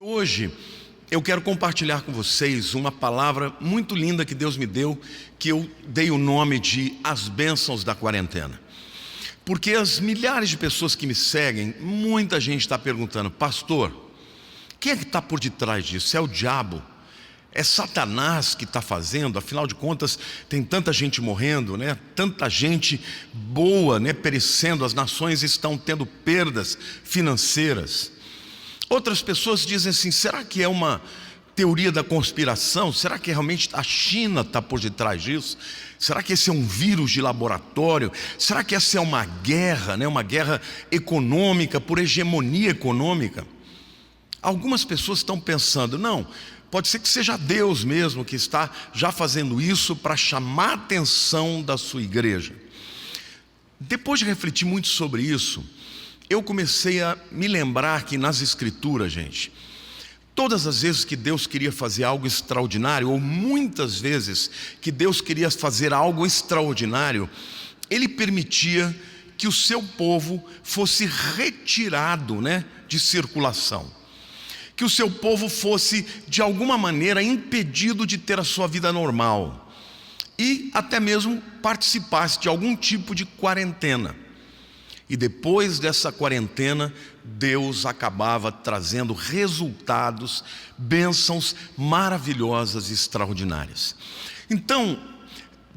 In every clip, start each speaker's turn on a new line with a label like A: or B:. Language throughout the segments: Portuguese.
A: Hoje eu quero compartilhar com vocês uma palavra muito linda que Deus me deu, que eu dei o nome de As Bênçãos da Quarentena. Porque as milhares de pessoas que me seguem, muita gente está perguntando: pastor, quem é que está por detrás disso? É o diabo? É Satanás que está fazendo? Afinal de contas, tem tanta gente morrendo, né? Tanta gente boa, né, perecendo. As nações estão tendo perdas financeiras. Outras pessoas dizem assim: será que é uma teoria da conspiração? Será que realmente a China está por detrás disso? Será que esse é um vírus de laboratório? Será que essa é uma guerra, né? Uma guerra econômica, por hegemonia econômica? Algumas pessoas estão pensando: não, pode ser que seja Deus mesmo que está já fazendo isso para chamar a atenção da sua igreja. Depois de refletir muito sobre isso, eu comecei a me lembrar que nas Escrituras, gente, todas as vezes que Deus queria fazer algo extraordinário, ou muitas vezes que Deus queria fazer algo extraordinário, Ele permitia que o seu povo fosse retirado, né, de circulação. Que o seu povo fosse, de alguma maneira, impedido de ter a sua vida normal. E até mesmo participasse de algum tipo de quarentena. E depois dessa quarentena, Deus acabava trazendo resultados, bênçãos maravilhosas e extraordinárias. Então,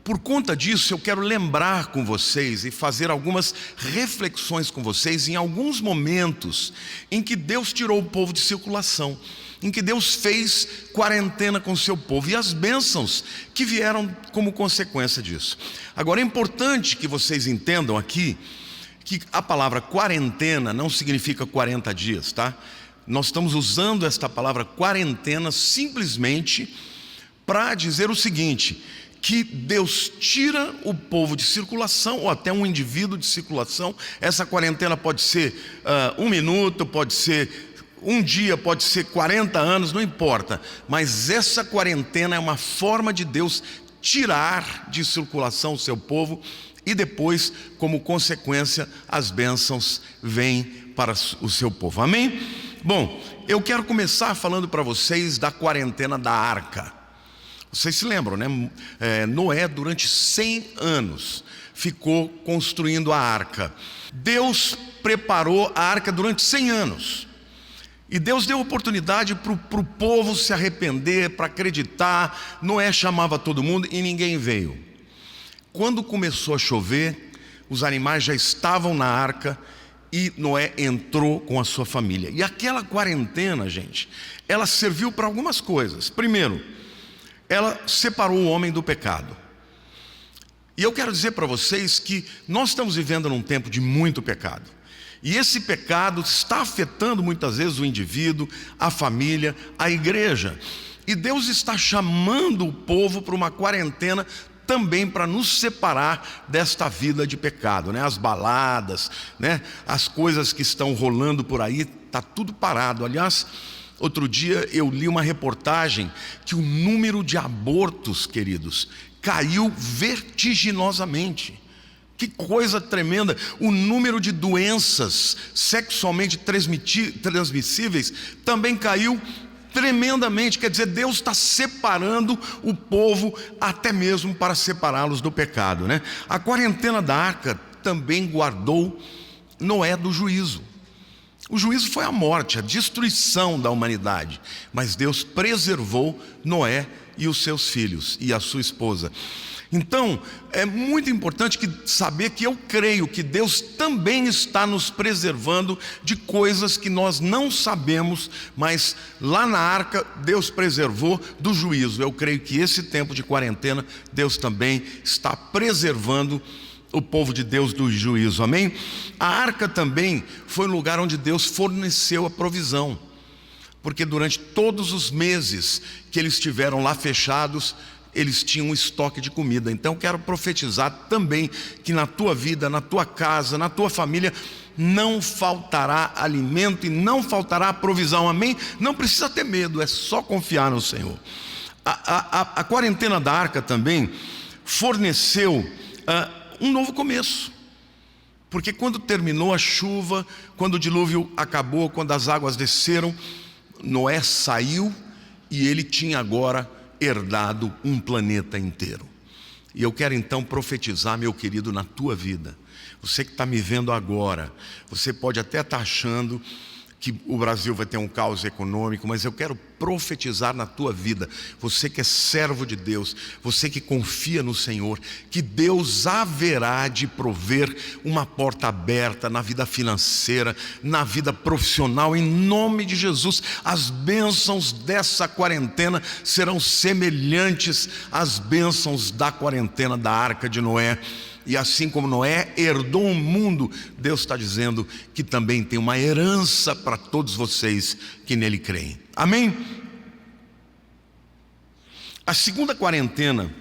A: por conta disso, eu quero lembrar com vocês e fazer algumas reflexões com vocês em alguns momentos em que Deus tirou o povo de circulação, em que Deus fez quarentena com o seu povo e as bênçãos que vieram como consequência disso. Agora, é importante que vocês entendam aqui que a palavra quarentena não significa 40 dias, tá? Nós estamos usando esta palavra quarentena simplesmente para dizer o seguinte: que Deus tira o povo de circulação, ou até um indivíduo de circulação. Essa quarentena pode ser 1 minuto, pode ser um dia, pode ser 40 anos, não importa. Mas essa quarentena é uma forma de Deus tirar de circulação o seu povo, e depois, como consequência, as bênçãos vêm para o seu povo. Amém? Bom, eu quero começar falando para vocês da quarentena da arca. Vocês se lembram, né? Noé, durante 100 anos, ficou construindo a arca. Deus preparou a arca durante 100 anos. E Deus deu oportunidade para o povo se arrepender, para acreditar. Noé chamava todo mundo e ninguém veio. Quando começou a chover, os animais já estavam na arca e Noé entrou com a sua família. E aquela quarentena, gente, ela serviu para algumas coisas. Primeiro, ela separou o homem do pecado. E eu quero dizer para vocês que nós estamos vivendo num tempo de muito pecado. E esse pecado está afetando muitas vezes o indivíduo, a família, a igreja. E Deus está chamando o povo para uma quarentena também para nos separar desta vida de pecado, né? As baladas, né? As coisas que estão rolando por aí, está tudo parado. Aliás, outro dia eu li uma reportagem que o número de abortos, queridos, caiu vertiginosamente. Que coisa tremenda! O número de doenças sexualmente transmissíveis também caiu tremendamente. Quer dizer, Deus está separando o povo até mesmo para separá-los do pecado, né? A quarentena da arca também guardou Noé do juízo. O juízo foi a morte, a destruição da humanidade, mas Deus preservou Noé e os seus filhos e a sua esposa. Então, é muito importante saber que eu creio que Deus também está nos preservando de coisas que nós não sabemos, mas lá na arca Deus preservou do juízo. Eu creio que esse tempo de quarentena Deus também está preservando o povo de Deus do juízo, amém? A arca também foi um lugar onde Deus forneceu a provisão, porque durante todos os meses que eles estiveram lá fechados, eles tinham um estoque de comida. Então eu quero profetizar também que na tua vida, na tua casa, na tua família, não faltará alimento e não faltará provisão, amém? Não precisa ter medo, é só confiar no Senhor. A quarentena da arca também forneceu um novo começo, porque quando terminou a chuva, quando o dilúvio acabou, quando as águas desceram, Noé saiu e ele tinha agora herdado um planeta inteiro. E eu quero então profetizar, meu querido, na tua vida. Você que está me vendo agora, você pode até estar achando que o Brasil vai ter um caos econômico, mas eu quero profetizar na tua vida, você que é servo de Deus, você que confia no Senhor, que Deus haverá de prover uma porta aberta na vida financeira, na vida profissional, em nome de Jesus. As bênçãos dessa quarentena serão semelhantes às bênçãos da quarentena da Arca de Noé. E assim como Noé herdou um mundo, Deus está dizendo que também tem uma herança para todos vocês que nele creem. Amém? A segunda quarentena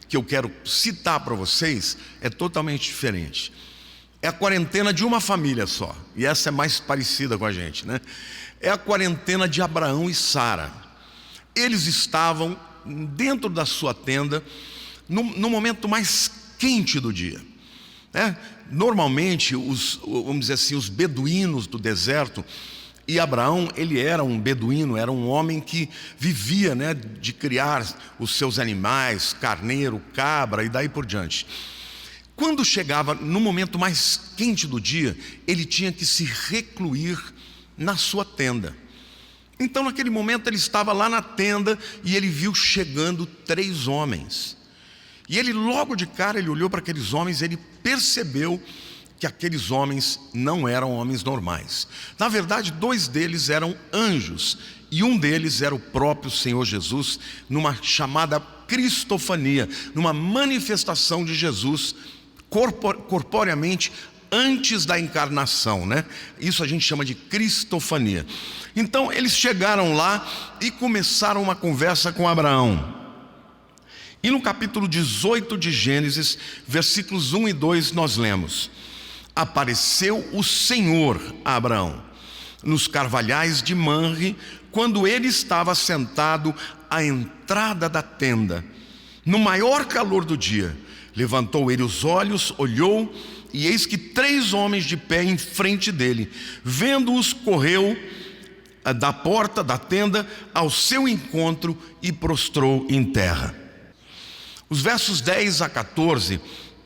A: que eu quero citar para vocês é totalmente diferente. É a quarentena de uma família só. E essa é mais parecida com a gente, né? É a quarentena de Abraão e Sara. Eles estavam dentro da sua tenda no momento mais quente do dia, né? Normalmente vamos dizer assim, os beduínos do deserto, e Abraão, ele era um beduíno, era um homem que vivia, né, de criar os seus animais, carneiro, cabra e daí por diante. Quando chegava no momento mais quente do dia, ele tinha que se recluir na sua tenda. Então naquele momento ele estava lá na tenda e ele viu chegando 3 homens. E ele logo de cara, ele olhou para aqueles homens, ele percebeu que aqueles homens não eram homens normais. Na verdade, 2 deles eram anjos, e um deles era o próprio Senhor Jesus, numa chamada cristofania, numa manifestação de Jesus corporeamente antes da encarnação, né? Isso a gente chama de cristofania. Então eles chegaram lá e começaram uma conversa com Abraão. E no capítulo 18 de Gênesis, versículos 1 e 2, nós lemos: apareceu o Senhor a Abraão nos carvalhais de Manre, quando ele estava sentado à entrada da tenda, no maior calor do dia. Levantou ele os olhos, olhou, e eis que 3 homens de pé em frente dele. Vendo-os, correu da porta da tenda ao seu encontro e prostrou em terra. Os versos 10 a 14,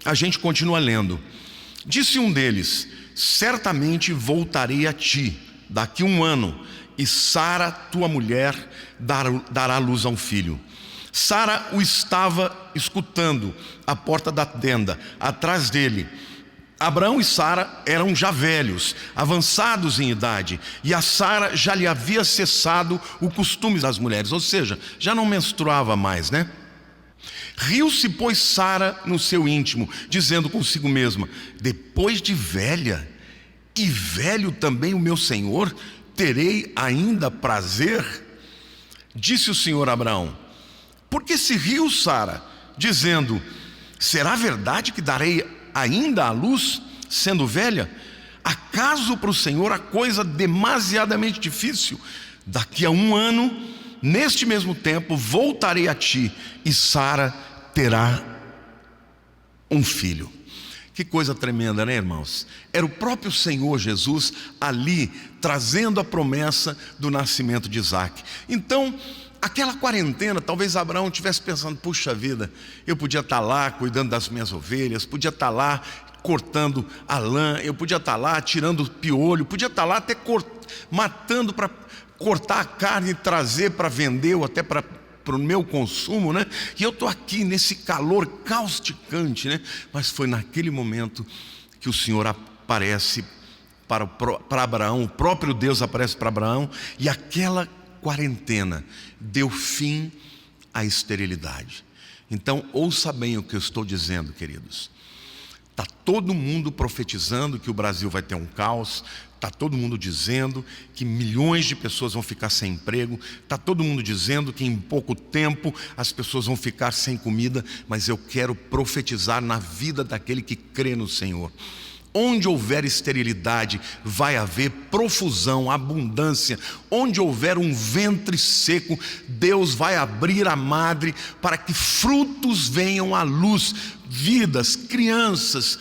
A: a gente continua lendo. Disse um deles: certamente voltarei a ti daqui 1 ano, e Sara, tua mulher, dará luz a um filho. Sara o estava escutando à porta da tenda, atrás dele. Abraão e Sara eram já velhos, avançados em idade, e a Sara já lhe havia cessado o costume das mulheres, ou seja, já não menstruava mais, né? Riu-se, pois, Sara no seu íntimo, dizendo consigo mesma: depois de velha, e velho também o meu senhor, terei ainda prazer? Disse o Senhor a Abraão: por que se riu Sara, dizendo: será verdade que darei ainda à luz, sendo velha? Acaso para o Senhor a coisa demasiadamente difícil? Daqui a 1 ano, neste mesmo tempo, voltarei a ti, e Sara terá um filho. Que coisa tremenda, né, irmãos? Era o próprio Senhor Jesus ali, trazendo a promessa do nascimento de Isaac. Então, aquela quarentena, talvez Abraão estivesse pensando: puxa vida, eu podia estar lá cuidando das minhas ovelhas, podia estar lá cortando a lã, eu podia estar lá tirando piolho, podia estar lá até matando para cortar a carne e trazer para vender ou até para o meu consumo, né? E eu estou aqui nesse calor causticante, né? Mas foi naquele momento que o Senhor aparece para Abraão, o próprio Deus aparece para Abraão, e aquela quarentena deu fim à esterilidade. Então ouça bem o que eu estou dizendo, queridos. Está todo mundo profetizando que o Brasil vai ter um caos, está todo mundo dizendo que milhões de pessoas vão ficar sem emprego, está todo mundo dizendo que em pouco tempo as pessoas vão ficar sem comida, mas eu quero profetizar na vida daquele que crê no Senhor. Onde houver esterilidade, vai haver profusão, abundância. Onde houver um ventre seco, Deus vai abrir a madre para que frutos venham à luz, vidas, crianças,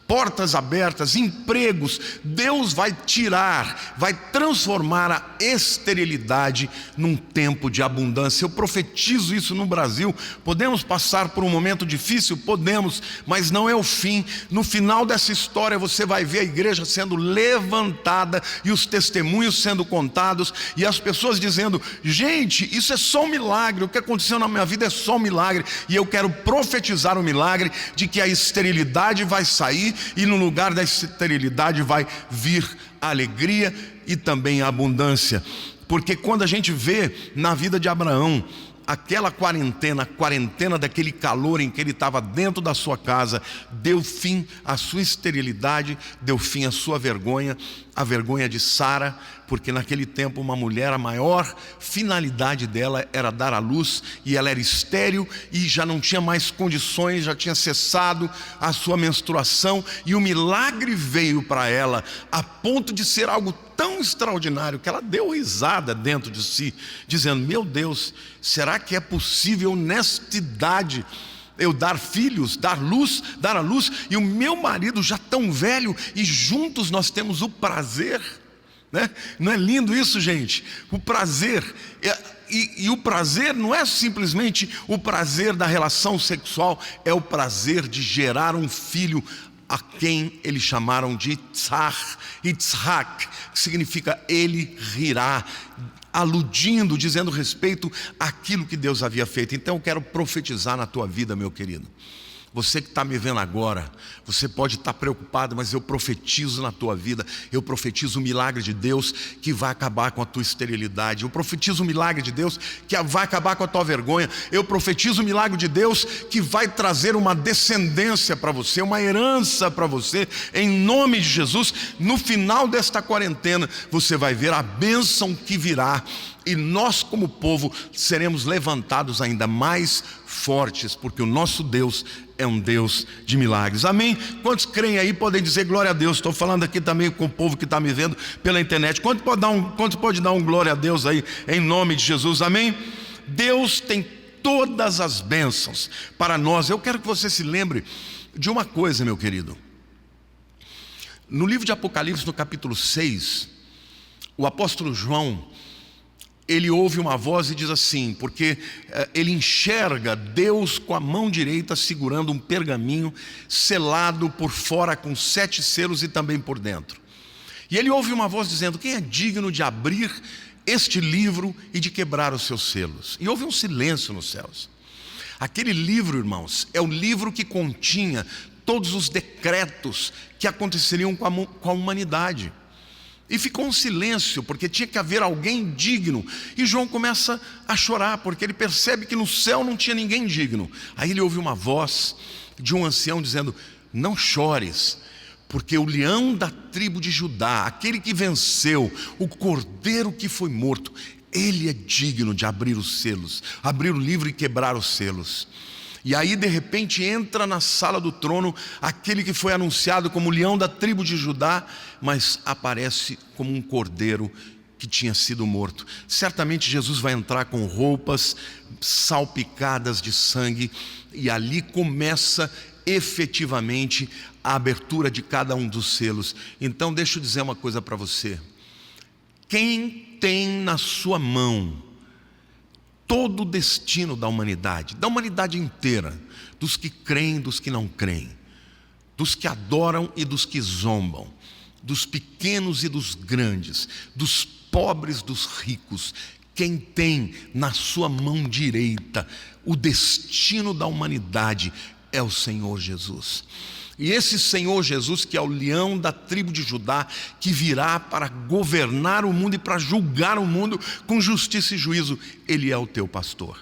A: portas abertas, empregos. Deus vai tirar, vai transformar a esterilidade num tempo de abundância. Eu profetizo isso no Brasil. Podemos passar por um momento difícil? Podemos, mas não é o fim. No final dessa história você vai ver a igreja sendo levantada e os testemunhos sendo contados e as pessoas dizendo: gente, isso é só um milagre, o que aconteceu na minha vida é só um milagre. E eu quero profetizar o milagre de que a esterilidade vai sair e no lugar da esterilidade vai vir a alegria e também a abundância. Porque quando a gente vê na vida de Abraão aquela quarentena, a quarentena daquele calor em que ele estava dentro da sua casa, deu fim à sua esterilidade, deu fim à sua vergonha, a vergonha de Sara, porque naquele tempo uma mulher, a maior finalidade dela era dar à luz, e ela era estéril e já não tinha mais condições, já tinha cessado a sua menstruação, e o milagre veio para ela a ponto de ser algo tão extraordinário que ela deu risada dentro de si, dizendo: meu Deus, será que é possível nesta idade eu dar filhos, dar à luz, e o meu marido já tão velho, e juntos nós temos o prazer, né? Não é lindo isso, gente? O prazer, e o prazer não é simplesmente o prazer da relação sexual, é o prazer de gerar um filho, a quem eles chamaram de Yitzhak, que significa ele rirá, aludindo, dizendo respeito àquilo que Deus havia feito. Então eu quero profetizar na tua vida, meu querido. Você que está me vendo agora, você pode estar preocupado, mas eu profetizo na tua vida, eu profetizo o milagre de Deus que vai acabar com a tua esterilidade, eu profetizo o milagre de Deus que vai acabar com a tua vergonha, eu profetizo o milagre de Deus que vai trazer uma descendência para você, uma herança para você, em nome de Jesus. No final desta quarentena, você vai ver a bênção que virá, e nós como povo seremos levantados ainda mais fortes, porque o nosso Deus é um Deus de milagres. Amém? Quantos creem aí podem dizer glória a Deus? Estou falando aqui também com o povo que está me vendo pela internet. Quantos pode dar um glória a Deus aí, em nome de Jesus? Amém? Deus tem todas as bênçãos para nós. Eu quero que você se lembre de uma coisa, meu querido. No livro de Apocalipse, no capítulo 6, o apóstolo João, ele ouve uma voz e diz assim, porque ele enxerga Deus com a mão direita segurando um pergaminho selado por fora com 7 selos e também por dentro. E ele ouve uma voz dizendo: quem é digno de abrir este livro e de quebrar os seus selos? E houve um silêncio nos céus. Aquele livro, irmãos, é o livro que continha todos os decretos que aconteceriam com a humanidade. E ficou um silêncio, porque tinha que haver alguém digno. E João começa a chorar, porque ele percebe que no céu não tinha ninguém digno. Aí ele ouve uma voz de um ancião dizendo: não chores, porque o leão da tribo de Judá, aquele que venceu, o cordeiro que foi morto, ele é digno de abrir os selos, abrir o livro e quebrar os selos. E aí de repente entra na sala do trono aquele que foi anunciado como o leão da tribo de Judá, mas aparece como um cordeiro que tinha sido morto. Certamente Jesus vai entrar com roupas salpicadas de sangue, e ali começa efetivamente a abertura de cada um dos selos. Então deixa eu dizer uma coisa para você: quem tem na sua mão todo o destino da humanidade inteira, dos que creem, dos que não creem, dos que adoram e dos que zombam, dos pequenos e dos grandes, dos pobres, dos ricos, quem tem na sua mão direita o destino da humanidade é o Senhor Jesus. E esse Senhor Jesus, que é o leão da tribo de Judá, que virá para governar o mundo e para julgar o mundo com justiça e juízo, ele é o teu pastor.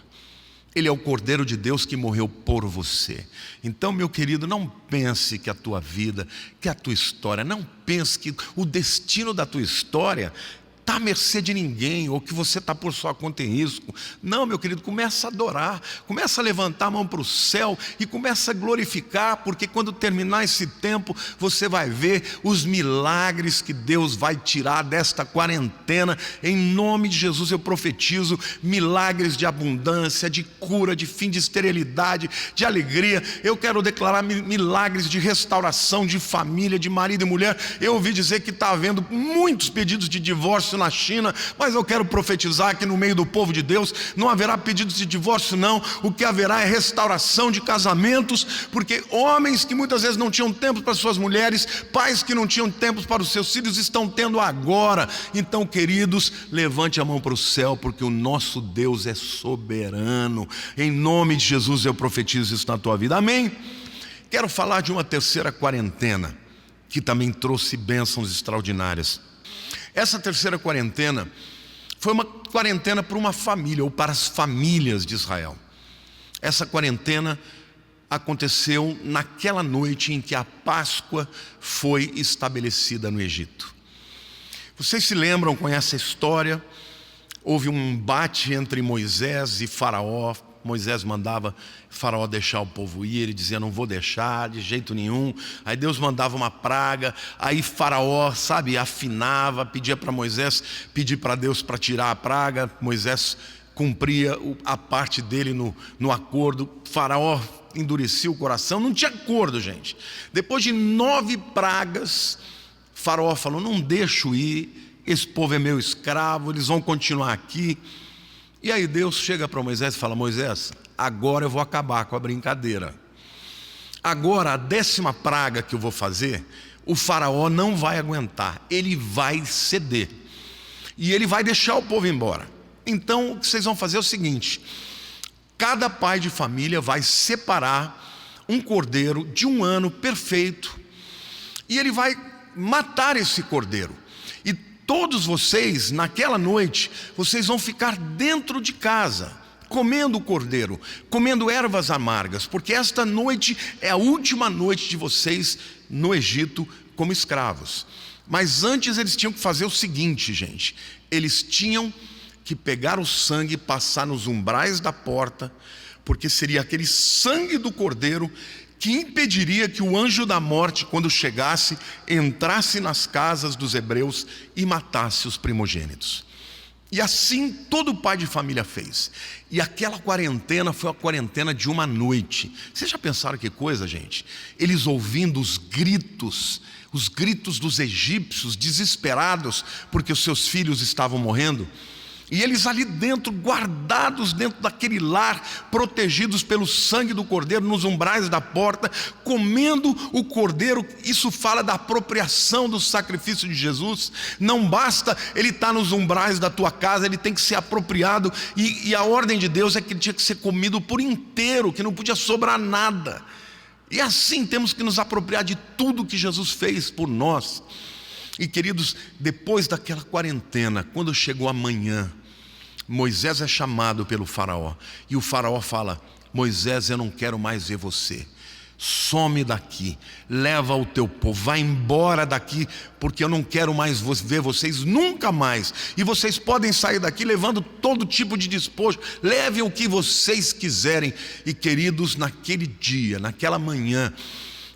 A: Ele é o Cordeiro de Deus que morreu por você. Então, meu querido, não pense que a tua vida, que a tua história, não pense que o destino da tua história está ficar à mercê de ninguém, ou que você está por sua conta em risco. Não, meu querido, começa a adorar, começa a levantar a mão para o céu e começa a glorificar, porque quando terminar esse tempo, você vai ver os milagres que Deus vai tirar desta quarentena. Em nome de Jesus eu profetizo milagres de abundância, de cura, de fim de esterilidade, de alegria. Eu quero declarar milagres de restauração de família, de marido e mulher. Eu ouvi dizer que está havendo muitos pedidos de divórcio na China, mas eu quero profetizar que no meio do povo de Deus não haverá pedidos de divórcio não. O que haverá é restauração de casamentos, porque homens que muitas vezes não tinham tempo para suas mulheres, pais que não tinham tempo para os seus filhos, estão tendo agora. Então, queridos, levante a mão para o céu, porque o nosso Deus é soberano. Em nome de Jesus eu profetizo isso na tua vida, amém? Quero falar de uma terceira quarentena, que também trouxe bênçãos extraordinárias. Essa terceira quarentena foi uma quarentena para uma família, ou para as famílias de Israel. Essa quarentena aconteceu naquela noite em que a Páscoa foi estabelecida no Egito. Vocês se lembram, conhecem a história? Houve um embate entre Moisés e Faraó. Moisés mandava Faraó deixar o povo ir, ele dizia: não vou deixar de jeito nenhum. Aí Deus mandava uma praga, aí Faraó, afinava, pedia para Moisés, pedir para Deus para tirar a praga. Moisés cumpria a parte dele no acordo. Faraó endurecia o coração, não tinha acordo, gente. Depois de 9 pragas, Faraó falou: não deixo ir, esse povo é meu escravo, eles vão continuar aqui. E aí Deus chega para Moisés e fala: Moisés, agora eu vou acabar com a brincadeira. Agora a 10ª praga que eu vou fazer, o Faraó não vai aguentar, ele vai ceder. E ele vai deixar o povo embora. Então o que vocês vão fazer é o seguinte: cada pai de família vai separar um cordeiro de 1 ano perfeito, e ele vai matar esse cordeiro. E todos vocês, naquela noite, vocês vão ficar dentro de casa, comendo o cordeiro, comendo ervas amargas, porque esta noite é a última noite de vocês no Egito como escravos. Mas antes eles tinham que fazer o seguinte, gente: eles tinham que pegar o sangue e passar nos umbrais da porta, porque seria aquele sangue do cordeiro que impediria que o anjo da morte, quando chegasse, entrasse nas casas dos hebreus e matasse os primogênitos. E assim todo pai de família fez. E aquela quarentena foi a quarentena de 1 noite. Vocês já pensaram que coisa, gente? Eles ouvindo os gritos dos egípcios, desesperados, porque os seus filhos estavam morrendo. E eles ali dentro, guardados dentro daquele lar, protegidos pelo sangue do cordeiro, nos umbrais da porta, comendo o cordeiro. Isso fala da apropriação do sacrifício de Jesus. Não basta ele estar nos umbrais da tua casa, ele tem que ser apropriado. E a ordem de Deus é que ele tinha que ser comido por inteiro, que não podia sobrar nada. E assim temos que nos apropriar de tudo que Jesus fez por nós. E queridos, depois daquela quarentena, quando chegou a manhã, Moisés é chamado pelo Faraó. E o Faraó fala: Moisés, eu não quero mais ver você. Some daqui, leva o teu povo, vai embora daqui, porque eu não quero mais ver vocês nunca mais. E vocês podem sair daqui levando todo tipo de despojo, levem o que vocês quiserem. E queridos, naquele dia, naquela manhã,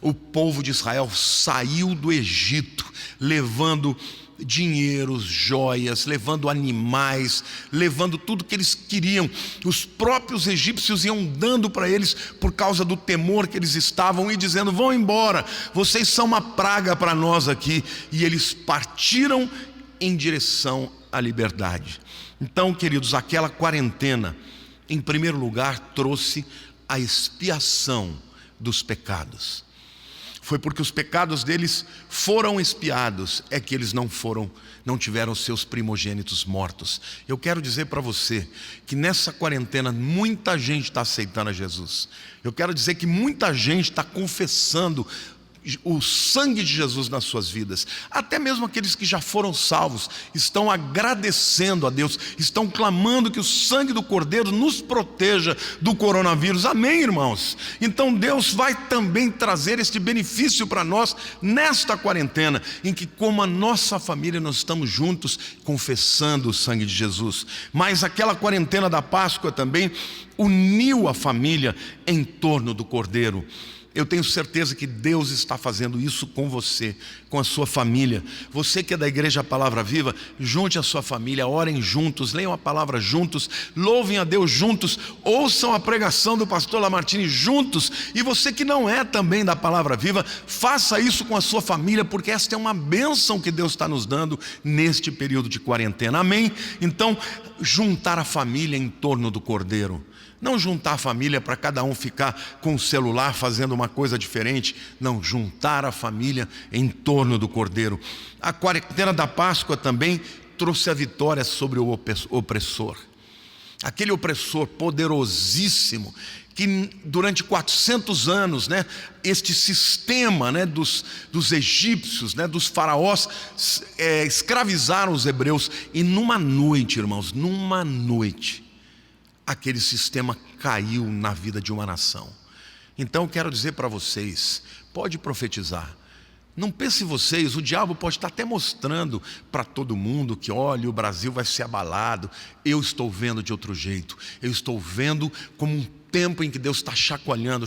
A: o povo de Israel saiu do Egito, levando dinheiros, joias, levando animais, levando tudo que eles queriam. Os próprios egípcios iam dando para eles por causa do temor que eles estavam, e dizendo: vão embora, vocês são uma praga para nós aqui. E eles partiram em direção à liberdade. Então, queridos, aquela quarentena, em primeiro lugar, trouxe a expiação dos pecados. Foi porque os pecados deles foram expiados, é que eles não tiveram seus primogênitos mortos. Eu quero dizer para você que nessa quarentena muita gente está aceitando a Jesus. Eu quero dizer que muita gente está confessando o sangue de Jesus nas suas vidas. Até mesmo aqueles que já foram salvos estão agradecendo a Deus, estão clamando que o sangue do Cordeiro nos proteja do coronavírus. Amém, irmãos? Então Deus vai também trazer este benefício para nós nesta quarentena, em que, como a nossa família, nós estamos juntos confessando o sangue de Jesus. Mas aquela quarentena da Páscoa também uniu a família em torno do Cordeiro. Eu tenho certeza que Deus está fazendo isso com você, com a sua família. Você que é da Igreja Palavra Viva, junte a sua família, orem juntos, leiam a palavra juntos, louvem a Deus juntos, ouçam a pregação do pastor Lamartine juntos. E você que não é também da Palavra Viva, faça isso com a sua família, porque esta é uma bênção que Deus está nos dando neste período de quarentena. Amém? Então, juntar a família em torno do Cordeiro. Não juntar a família para cada um ficar com o celular fazendo uma coisa diferente. Não, juntar a família em torno do Cordeiro. A quarentena da Páscoa também trouxe a vitória sobre o opressor. Aquele opressor poderosíssimo que durante 400 anos, este sistema, dos egípcios, dos faraós, escravizaram os hebreus. E numa noite, irmãos, aquele sistema caiu na vida de uma nação. Então eu quero dizer para vocês, pode profetizar. Não pense vocês, o diabo pode estar até mostrando para todo mundo que, olha, o Brasil vai ser abalado. Eu estou vendo de outro jeito. Eu estou vendo como um tempo em que Deus está chacoalhando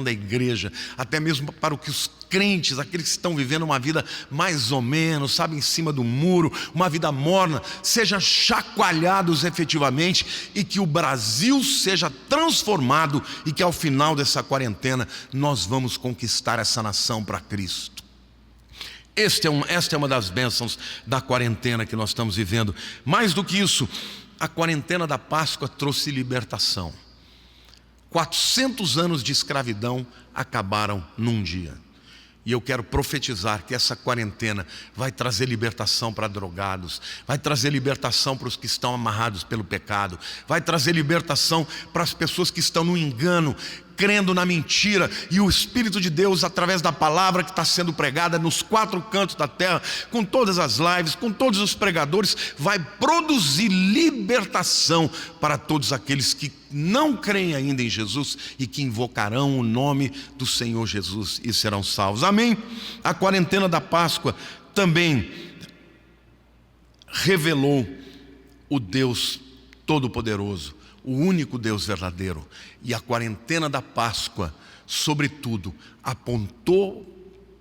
A: a igreja, até mesmo para o que os crentes, aqueles que estão vivendo uma vida mais ou menos, sabe, em cima do muro, uma vida morna, sejam chacoalhados efetivamente, e que o Brasil seja transformado, e que ao final dessa quarentena nós vamos conquistar essa nação para Cristo. Esta é uma das bênçãos da quarentena que nós estamos vivendo. Mais do que isso, a quarentena da Páscoa trouxe libertação. 400 anos de escravidão acabaram num dia. E eu quero profetizar que essa quarentena vai trazer libertação para drogados, vai trazer libertação para os que estão amarrados pelo pecado, vai trazer libertação para as pessoas que estão no engano, crendo na mentira. E o Espírito de Deus, através da palavra que está sendo pregada nos 4 cantos da terra, com todas as lives, com todos os pregadores, vai produzir libertação para todos aqueles que não creem ainda em Jesus e que invocarão o nome do Senhor Jesus e serão salvos. Amém? A quarentena da Páscoa também revelou o Deus Todo-Poderoso, o único Deus verdadeiro. E a quarentena da Páscoa, sobretudo, apontou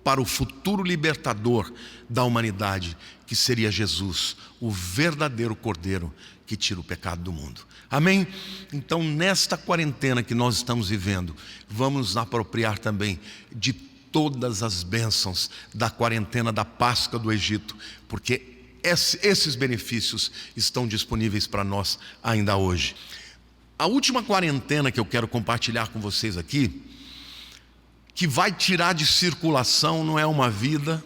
A: para o futuro libertador da humanidade, que seria Jesus, o verdadeiro Cordeiro que tira o pecado do mundo. Amém? Então, nesta quarentena que nós estamos vivendo, vamos nos apropriar também de todas as bênçãos da quarentena da Páscoa do Egito, porque esses benefícios estão disponíveis para nós ainda hoje. A última quarentena que eu quero compartilhar com vocês aqui, que vai tirar de circulação, não é uma vida,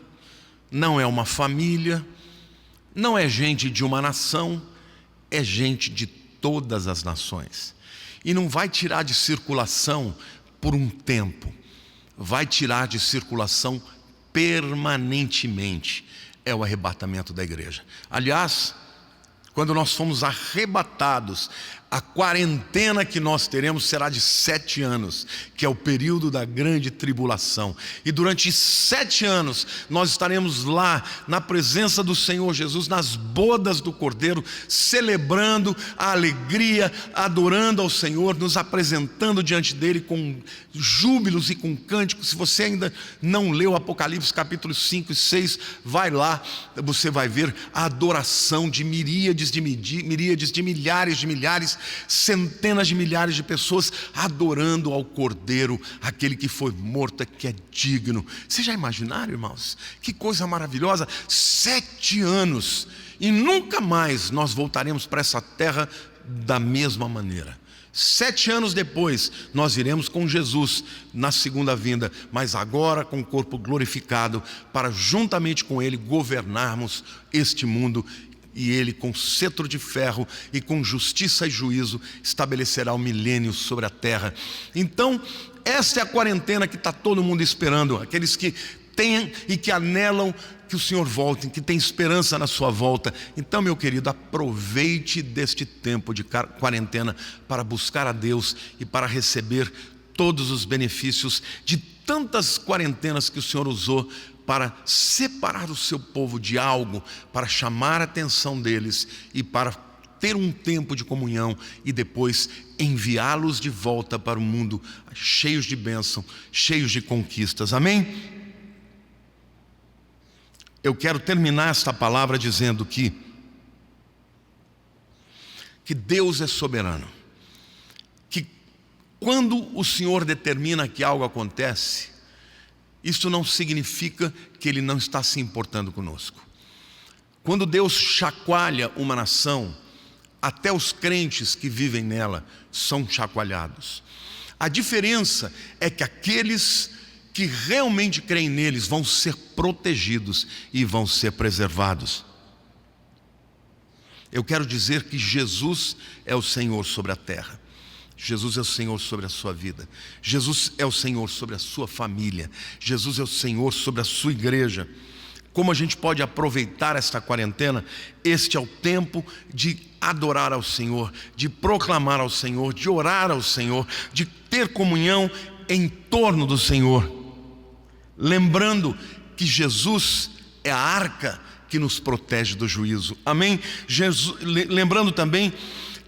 A: não é uma família, não é gente de uma nação, é gente de todas as nações. E não vai tirar de circulação por um tempo, vai tirar de circulação permanentemente. É o arrebatamento da igreja. Aliás, quando nós fomos arrebatados, a quarentena que nós teremos será de 7 anos, que é o período da grande tribulação. E durante 7 anos nós estaremos lá na presença do Senhor Jesus, nas bodas do Cordeiro, celebrando a alegria, adorando ao Senhor, nos apresentando diante dele com júbilos e com cânticos. Se você ainda não leu Apocalipse capítulos 5 e 6, vai lá, você vai ver a adoração de miríades de milhares de milhares, centenas de milhares de pessoas adorando ao Cordeiro, aquele que foi morto, que é digno. Vocês já imaginaram, irmãos? Que coisa maravilhosa! 7 anos e nunca mais nós voltaremos para essa terra da mesma maneira. 7 anos depois nós iremos com Jesus na segunda vinda, mas agora com o corpo glorificado, para juntamente com Ele governarmos este mundo e Ele, com cetro de ferro e com justiça e juízo, estabelecerá o milênio sobre a terra. Então, essa é a quarentena que está todo mundo esperando, aqueles que têm e que anelam que o Senhor volte, que tem esperança na sua volta. Então, meu querido, aproveite deste tempo de quarentena para buscar a Deus e para receber todos os benefícios de tantas quarentenas que o Senhor usou para separar o seu povo de algo, para chamar a atenção deles e para ter um tempo de comunhão e depois enviá-los de volta para o mundo cheios de bênção, cheios de conquistas. Amém? Eu quero terminar esta palavra dizendo que Deus é soberano, que quando o Senhor determina que algo acontece, isso não significa que Ele não está se importando conosco. Quando Deus chacoalha uma nação, até os crentes que vivem nela são chacoalhados. A diferença é que aqueles que realmente creem neles vão ser protegidos e vão ser preservados. Eu quero dizer que Jesus é o Senhor sobre a terra. Jesus é o Senhor sobre a sua vida. Jesus é o Senhor sobre a sua família. Jesus é o Senhor sobre a sua igreja. Como a gente pode aproveitar esta quarentena? Este é o tempo de adorar ao Senhor, de proclamar ao Senhor, de orar ao Senhor, de ter comunhão em torno do Senhor. Lembrando que Jesus é a arca que nos protege do juízo. Amém? Lembrando também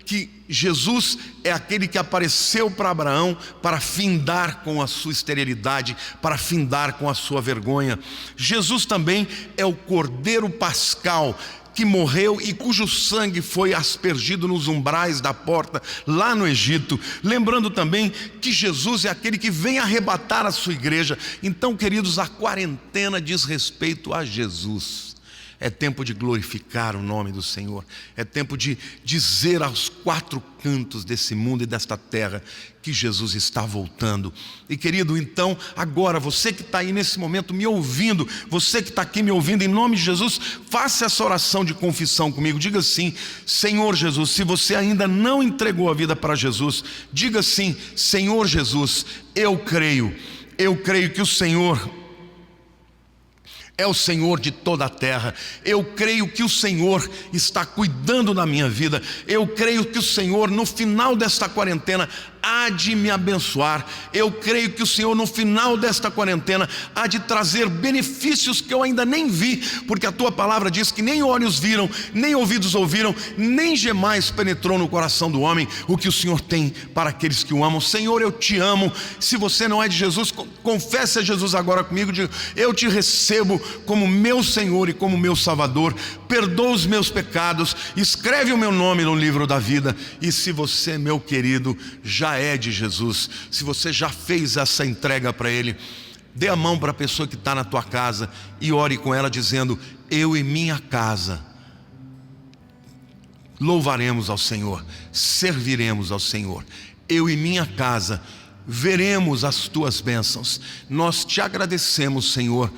A: que Jesus é aquele que apareceu para Abraão para findar com a sua esterilidade, para findar com a sua vergonha. Jesus também é o Cordeiro Pascal que morreu e cujo sangue foi aspergido nos umbrais da porta lá no Egito. Lembrando também que Jesus é aquele que vem arrebatar a sua igreja. Então, queridos, a quarentena diz respeito a Jesus. É tempo de glorificar o nome do Senhor. É tempo de dizer aos quatro cantos desse mundo e desta terra que Jesus está voltando. E querido, então, agora, você que está aí nesse momento me ouvindo, você que está aqui me ouvindo, em nome de Jesus, faça essa oração de confissão comigo. Diga assim: Senhor Jesus. Se você ainda não entregou a vida para Jesus, diga assim: Senhor Jesus, eu creio que o Senhor é o Senhor de toda a terra. Eu creio que o Senhor está cuidando da minha vida. Eu creio que o Senhor, no final desta quarentena, há de me abençoar. Eu creio que o Senhor, no final desta quarentena, há de trazer benefícios que eu ainda nem vi, porque a tua palavra diz que nem olhos viram, nem ouvidos ouviram, nem jamais penetrou no coração do homem o que o Senhor tem para aqueles que o amam. Senhor, eu te amo. Se você não é de Jesus, confesse a Jesus agora comigo. Diga: eu te recebo como meu Senhor e como meu Salvador. Perdoa os meus pecados, escreve o meu nome no livro da vida. E se você, meu querido, já é de Jesus, se você já fez essa entrega para Ele, dê a mão para a pessoa que está na tua casa e ore com ela dizendo: eu e minha casa louvaremos ao Senhor, serviremos ao Senhor. Eu e minha casa veremos as tuas bênçãos. Nós te agradecemos, Senhor,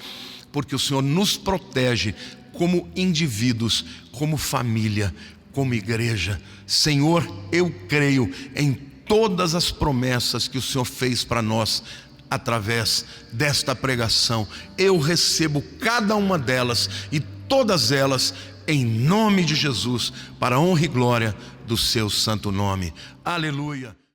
A: porque o Senhor nos protege como indivíduos, como família, como igreja. Senhor, eu creio em todas as promessas que o Senhor fez para nós através desta pregação. Eu recebo cada uma delas e todas elas em nome de Jesus, para a honra e glória do seu santo nome. Aleluia.